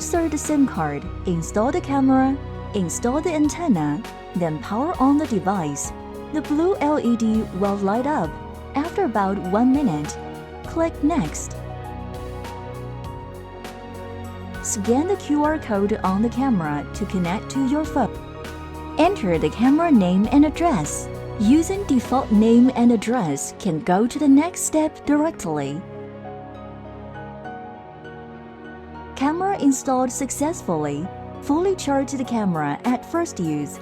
Insert the SIM card, install the camera, install the antenna, then power on the device. The blue LED will light up. After about 1 minute, click Next. Scan the QR code on the camera to connect to your phone. Enter the camera name and address. Using default name and address can go to the next step directly. Camera installed successfully. Fully charge the camera at first use.